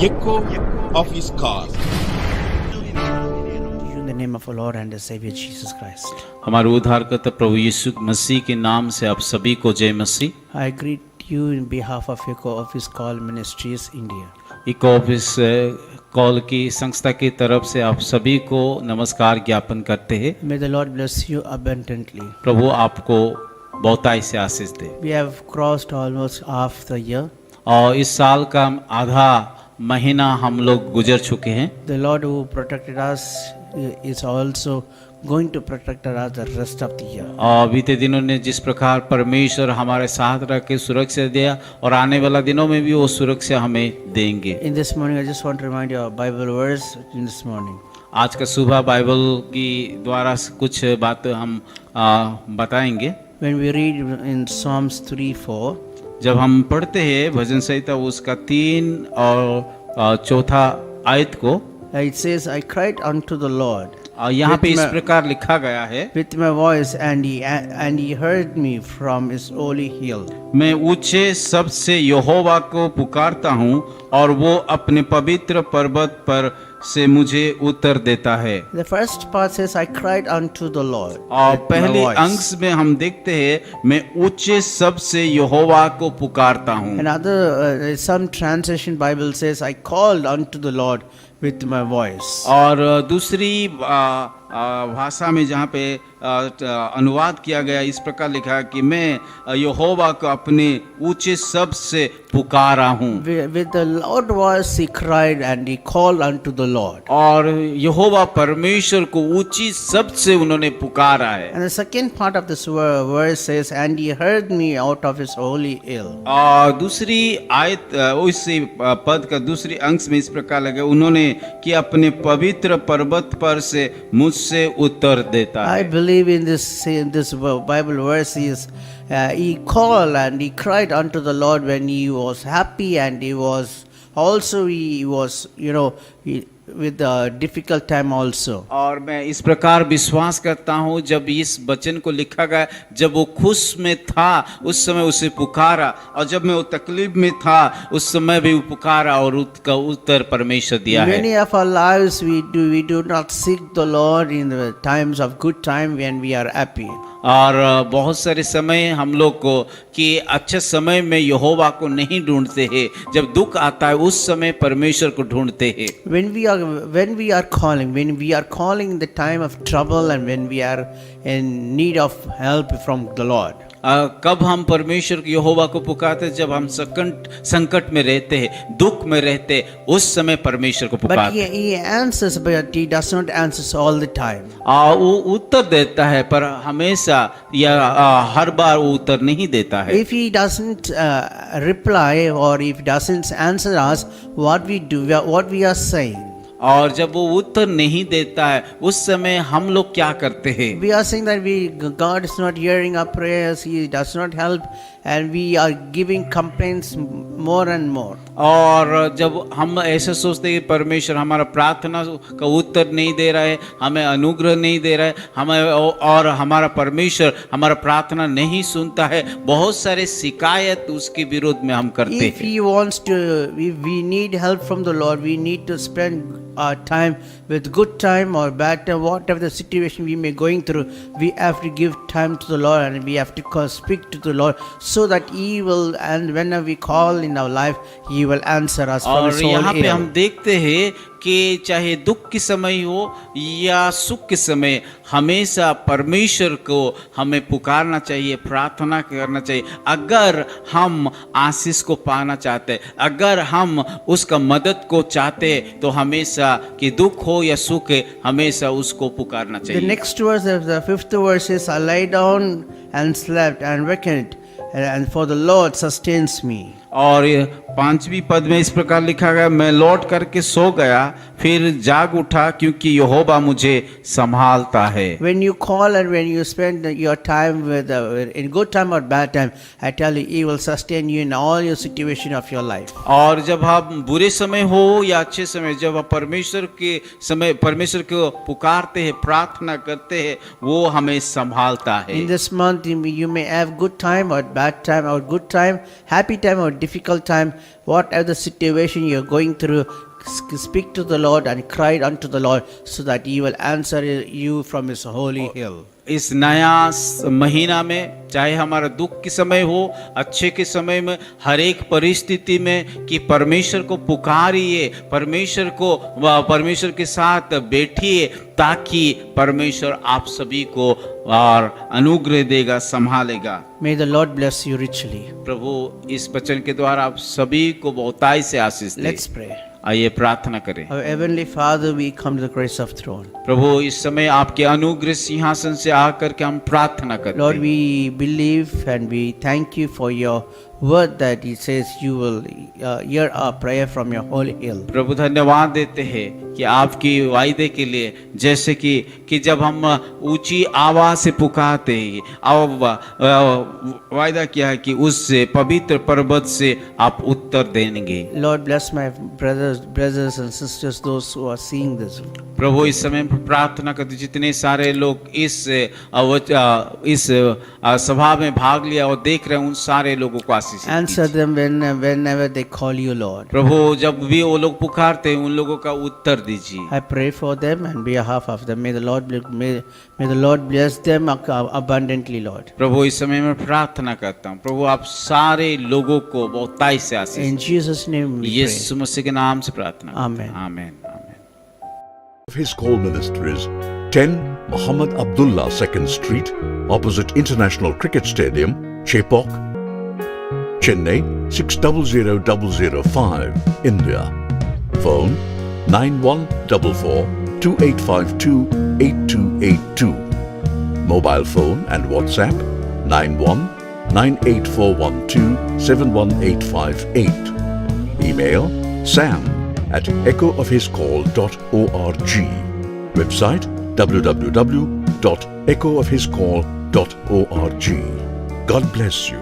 echo of his call. In the name of our Lord and the Savior Jesus Christ, हमारे उद्धारकर्ता प्रभु यीशु मसीह के नाम से आप सभी को जय मसीह। I greet you in behalf of Echo Office Call Ministries India. Eco office call की संस्था की तरफ से आप सभी को नमस्कार ज्ञापन करते हैं। May the Lord bless you abundantly. प्रभु आपको बहुताई से आशीष दे। We have crossed almost half the year. और इस साल का आधा महीना हम लोग गुजर चुके हैं। The Lord who protected us is also going to protect us the rest of the year. और बीते दिनों ने जिस प्रकार परमेश्वर हमारे साथ रह के सुरक्षा दिया और आने वाला दिनों में भी वो सुरक्षा हमें देंगे। In this morning, I just want to remind you of a Bible verse in this morning. आज का सुबह बाइबल की द्वारा कुछ बात हम बताएंगे। When we read in Psalms 3:4, जब हम पढ़ते हैं भजन संहिता उसका 3 और 4 आयत को, it says, I cried unto the Lord यहाँ पे इस प्रकार लिखा गया है, with my voice, and he heard me from his holy hill. मैं ऊंचे शब्द से यहोवा को पुकारता हूँ और वो अपने पवित्र पर्वत पर से मुझे उत्तर देता है। The first part says, I cried unto the Lord. और with my पहले voice. अंश में हम देखते हैं मैं ऊंचे शब्द से यहोवा को पुकारता हूँ। Another some translation Bible says, I called unto the Lord with my voice. और दूसरी भाषा में जहाँ पे अनुवाद किया गया इस प्रकार लिखा है कि मैं यहोवा को अपने ऊंचे शब्द से पुकारा हूँ। With the loud voice he cried and he called unto the Lord. और यहोवा परमेश्वर को ऊंची शब्द से उन्होंने पुकारा है। And the second part of this verse says, and he heard me out of his holy hill. और दूसरी आयत उसी पद का दूसरी अंश में इस प्रकार लगे उन्होंने कि अपने पवित्र पर्वत पर से मुझसे उत्तर देता I है। believe in this Bible verse is he called and he cried unto the Lord when he was happy, and he was with a difficult time also. और मैं इस प्रकार विश्वास करता हूँ जब इस वचन को लिखा गया, जब वो खुश में था उस समय उसे पुकारा, और जब मैं वो तकलीफ में था उस समय भी पुकारा और उसका उत्तर परमेश्वर दिया है। Many of our lives we do not seek the Lord in the times of good time when we are happy. और बहुत सारे समय हम लोग को कि अच्छे समय में यहोवा को नहीं ढूंढते हैं, जब दुख आता है उस समय परमेश्वर को ढूंढते हैं। When we are calling the time of trouble, and when we are in need of help from the Lord. कब हम परमेश्वर यहोवा को पुकारते, जब हम संकट में रहते हैं, दुख में रहते, उस समय परमेश्वर को But पुकारते हैं। he answers, but he does not answer all the time. वो उत्तर देता है पर हमेशा या हर बार वो उत्तर नहीं देता है। If he doesn't reply, or if he doesn't answer us, what we are saying, और जब वो उत्तर नहीं देता है उस समय हम लोग क्या करते हैं? we are saying that God is not hearing our prayers, he does not help, and we are giving complaints more and more. और जब हम ऐसे सोचते हैं कि परमेश्वर हमारा प्रार्थना का उत्तर नहीं दे रहा है, हमें अनुग्रह नहीं दे रहा है, हमें और हमारा परमेश्वर हमारा प्रार्थना नहीं सुनता है, बहुत सारे शिकायत उसके विरोध में हम करते If हैं। he wants to, we need help from the Lord, we need to spend our time with good time or bad time, whatever the situation we may going through, we have to give time to the Lord, and we have to speak to the Lord, so that he will, and whenever we call in our life, he will answer us from his और holy यहाँ पे hill. हम देखते हैं कि चाहे दुख के समय हो या सुख के समय हमेशा परमेश्वर को हमें पुकारना चाहिए, प्रार्थना करना चाहिए। अगर हम आशीष को पाना चाहते, अगर हम उसका मदद को चाहते, तो हमेशा कि दुख हो या सुख हमेशा उसको पुकारना The चाहिए। next verse, the fifth verse is, I lay down and slept and wakened, and for the Lord sustains me. और 5वीं पद में इस प्रकार लिखा गया, मैं लौट करके सो गया फिर जाग उठा क्योंकि यहोवा मुझे संभालता है। When you call and when you spend your time with in good time or bad time, I tell you, he will sustain you in all your situation of your life. और जब हम बुरे समय हो या अच्छे समय, जब आप परमेश्वर के समय परमेश्वर को पुकारते हैं, प्रार्थना करते हैं, वो हमें संभालता है। In this month, you may have good time or bad time, or good time, happy time or difficult time. whatever the situation you're going through, speak to the Lord and cry unto the Lord so that He will answer you from His holy hill. इस नया महीना में चाहे हमारा दुख के समय हो, अच्छे के समय में, हर एक परिस्थिति में कि परमेश्वर को पुकारिए, परमेश्वर के साथ बैठिए, ताकि परमेश्वर आप सभी को और अनुग्रह देगा, संभालेगा। May the Lord bless you richly. प्रभु इस वचन के द्वारा आप सभी को बहुताई से आशीष दे। Let's pray. आइए प्रार्थना करें। Our Heavenly Father, we come to the grace of throne. प्रभु इस समय आपके अनुग्रह सिंहासन से आकर के हम प्रार्थना करते Lord, हैं। we believe and we thank you for your word that it says you will hear our prayer from your holy hill. प्रभु धन्यवाद देते हैं कि आपकी वायदे के लिए, जैसे कि जब हम ऊंची आवाज से पुकारते हैं, वायदा किया है कि उससे पवित्र पर्वत से आप उत्तर देंगे। Lord, bless my brothers and sisters, those who are seeing this. प्रभु इस समय प्रार्थना करते जितने सारे लोग इस सभा में भाग लिया और देख रहे हैं, उन सारे लोगों को आशीष Answer them whenever they call you, Lord. प्रभु जब भी वो लोग पुकारते हैं, उन लोगों का उत्तर दीजिए। I pray for them and behalf of them. May the Lord bless them abundantly, Lord. प्रभु इस समय मैं प्रार्थना करता हूँ, प्रभु आप सारे लोगों को बहुताई से आशीष In Jesus' name we pray. यीशु मसीह के नाम से प्रार्थना। Amen. आमीन। His Call Ministries, 10 Muhammad Abdullah 2nd Street, opposite International Cricket Stadium, Chepauk, Chennai 600005, India. Phone 9144-2852-8282. Mobile phone and WhatsApp 91-98412-71858. Email sam@echoofhiscall.org. Website www.echoofhiscall.org. God bless you.